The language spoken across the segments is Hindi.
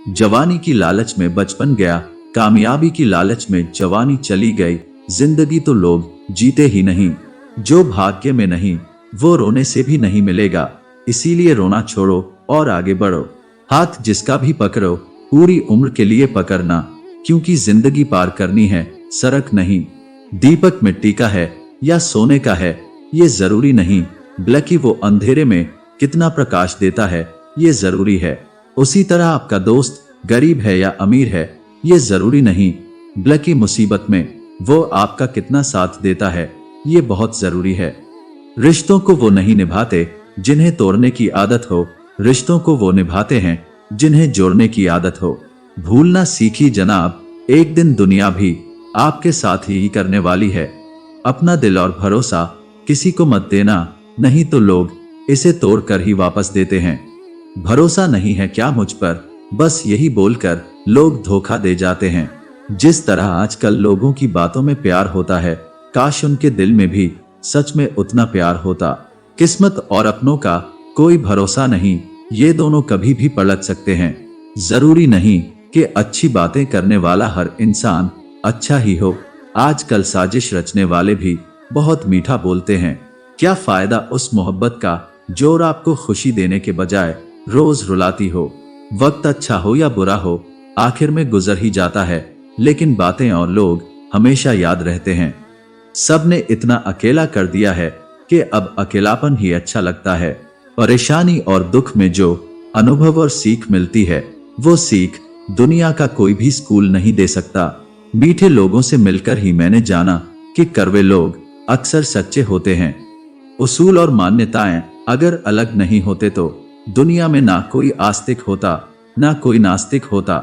जवानी की लालच में बचपन गया, कामयाबी की लालच में जवानी चली गई। जिंदगी तो लोग जीते ही नहीं, जो भाग्य में नहीं वो रोने से भी नहीं मिलेगा। इसीलिए रोना छोड़ो और आगे बढ़ो। हाथ जिसका भी पकड़ो पूरी उम्र के लिए पकड़ना, क्योंकि जिंदगी पार करनी है, सड़क नहीं। दीपक मिट्टी का है या सोने का है ये जरूरी नहीं, बल्कि वो अंधेरे में कितना प्रकाश देता है ये जरूरी है। उसी तरह आपका दोस्त गरीब है या अमीर है ये जरूरी नहीं, बल्कि मुसीबत में वो आपका कितना साथ देता है ये बहुत जरूरी है। रिश्तों को वो नहीं निभाते जिन्हें तोड़ने की आदत हो, रिश्तों को वो निभाते हैं जिन्हें जोड़ने की आदत हो। भूलना सीखी जनाब, एक दिन दुनिया भी आपके साथ ही करने वाली है। अपना दिल और भरोसा किसी को मत देना, नहीं तो लोग इसे तोड़कर ही वापस देते हैं। भरोसा नहीं है क्या मुझ पर, बस यही बोलकर लोग धोखा दे जाते हैं। जिस तरह आजकल लोगों की बातों में प्यार होता है, काश उनके दिल में भी सच में उतना प्यार होता। किस्मत और अपनों का कोई भरोसा नहीं, ये दोनों कभी भी पलट सकते हैं। जरूरी नहीं कि अच्छी बातें करने वाला हर इंसान अच्छा ही हो, आजकल साजिश रचने वाले भी बहुत मीठा बोलते हैं। क्या फायदा उस मोहब्बत का जो आपको खुशी देने के बजाय रोज रुलाती हो। वक्त अच्छा हो या बुरा हो आखिर में गुजर ही जाता है, लेकिन बातें और लोग हमेशा याद रहते हैं। सबने इतना अकेला कर दिया है कि अब अकेलापन ही अच्छा लगता है। परेशानी और दुख में जो अनुभव और सीख मिलती है वो सीख दुनिया का कोई भी स्कूल नहीं दे सकता। मीठे लोगों से मिलकर ही मैंने जाना कि कड़वे लोग अक्सर सच्चे होते हैं। उसूल और मान्यताएं अगर अलग नहीं होते तो दुनिया में ना कोई आस्तिक होता ना कोई नास्तिक होता,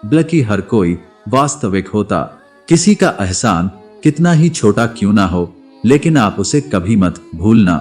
बल्कि हर कोई वास्तविक होता। किसी का एहसान कितना ही छोटा क्यों ना हो, लेकिन आप उसे कभी मत भूलना।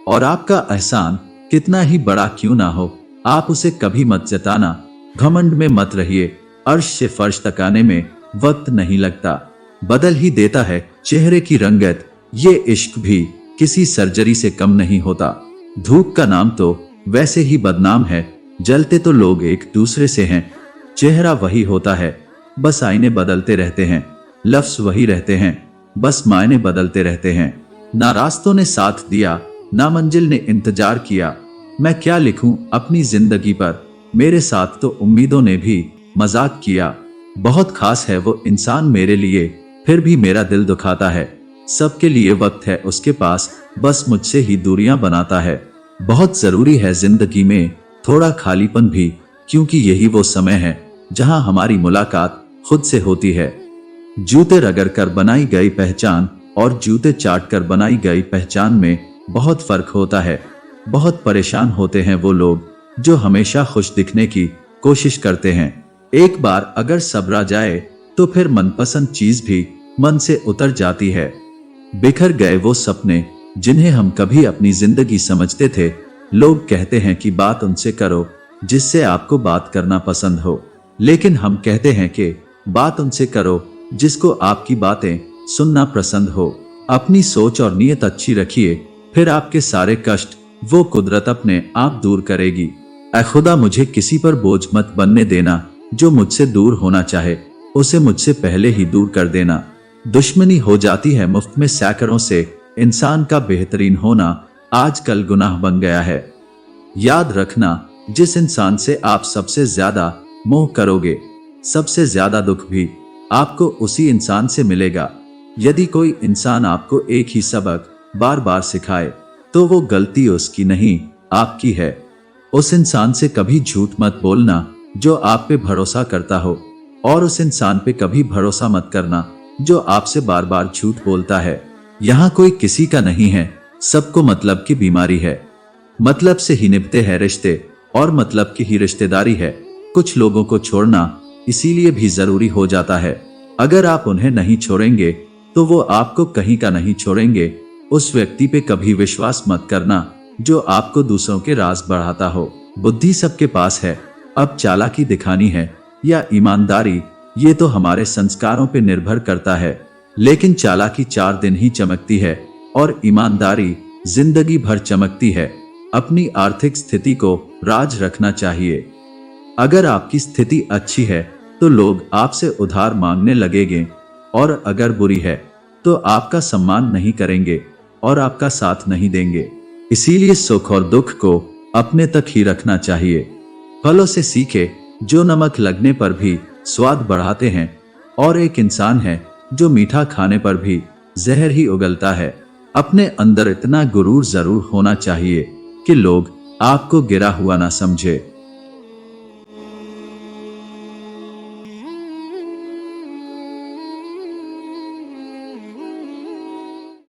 और आपका एहसान कितना ही बड़ा क्यों ना हो, आप उसे कभी मत जताना। घमंड में मत रहिए, अर्श से फर्श तक आने में वक्त नहीं लगता, बदल ही देता है चेहरे की रंगत। ये इश्क भी किसी सर्जरी से कम नहीं होता। धूप का नाम तो वैसे ही बदनाम है, जलते तो लोग एक दूसरे से हैं। चेहरा वही होता है, बस आईने बदलते रहते हैं। लफ्ज वही रहते हैं, बस मायने बदलते रहते हैं। ना रास्तों ने साथ दिया, ना मंजिल ने इंतजार किया। मैं क्या लिखूं अपनी जिंदगी पर, मेरे साथ तो उम्मीदों ने भी मजाक किया। बहुत खास है वो इंसान मेरे लिए, फिर भी मेरा दिल दुखाता है। सबके लिए वक्त है उसके पास, बस मुझसे ही दूरियां बनाता है। बहुत जरूरी है जिंदगी में थोड़ा खालीपन भी, क्योंकि यही वो समय है जहां हमारी मुलाकात खुद से होती है। जूते रगड़ कर बनाई गई पहचान और जूते चाट कर बनाई गई पहचान में बहुत फर्क होता है। बहुत परेशान होते हैं वो लोग जो हमेशा खुश दिखने की कोशिश करते हैं। एक बार अगर सब्र आ जाए तो फिर मनपसंद चीज भी मन से उतर जाती है। बिखर गए वो सपने जिन्हें हम कभी अपनी जिंदगी समझते थे। लोग कहते हैं कि बात उनसे करो जिससे आपको बात करना पसंद हो, लेकिन हम कहते हैं कि बात उनसे करो जिसको आपकी बातें सुनना पसंद हो। अपनी सोच और नीयत अच्छी रखिए, फिर आपके सारे कष्ट वो कुदरत अपने आप दूर करेगी। ऐ खुदा मुझे किसी पर बोझ मत बनने देना, जो मुझसे दूर होना चाहे उसे मुझसे पहले ही दूर कर देना। दुश्मनी हो जाती है मुफ्त में सैकड़ों से, इंसान का बेहतरीन होना आजकल गुनाह बन गया है। याद रखना, जिस इंसान से आप सबसे ज्यादा मोह करोगे, सबसे ज्यादा दुख भी आपको उसी इंसान से मिलेगा। यदि कोई इंसान आपको एक ही सबक बार बार सिखाए तो वो गलती उसकी नहीं आपकी है। उस इंसान से कभी झूठ मत बोलना जो आप पे भरोसा करता हो, और उस इंसान पे कभी भरोसा मत करना जो आपसे बार बार झूठ बोलता है। यहाँ कोई किसी का नहीं है, सबको मतलब की बीमारी है। मतलब से ही निभते हैं रिश्ते और मतलब की ही रिश्तेदारी है। कुछ लोगों को छोड़ना इसीलिए भी जरूरी हो जाता है। अगर आप उन्हें नहीं छोड़ेंगे तो वो आपको कहीं का नहीं छोड़ेंगे। उस व्यक्ति पे कभी विश्वास मत करना जो आपको दूसरों के राज बढ़ाता हो। बुद्धि सबके पास है, अब चालाकी दिखानी है या ईमानदारी, ये तो हमारे संस्कारों पे निर्भर करता है। लेकिन चालाकी 4 दिन ही चमकती है और ईमानदारी जिंदगी भर चमकती है। अपनी आर्थिक स्थिति को राज रखना चाहिए। अगर आपकी स्थिति अच्छी है तो लोग आपसे उधार मांगने लगेंगे, और अगर बुरी है तो आपका सम्मान नहीं करेंगे और आपका साथ नहीं देंगे। इसीलिए सुख और दुख को अपने तक ही रखना चाहिए। फलों से सीखे जो नमक लगने पर भी स्वाद बढ़ाते हैं, और एक इंसान है जो मीठा खाने पर भी जहर ही उगलता है। अपने अंदर इतना गुरूर जरूर होना चाहिए कि लोग आपको गिरा हुआ ना समझे।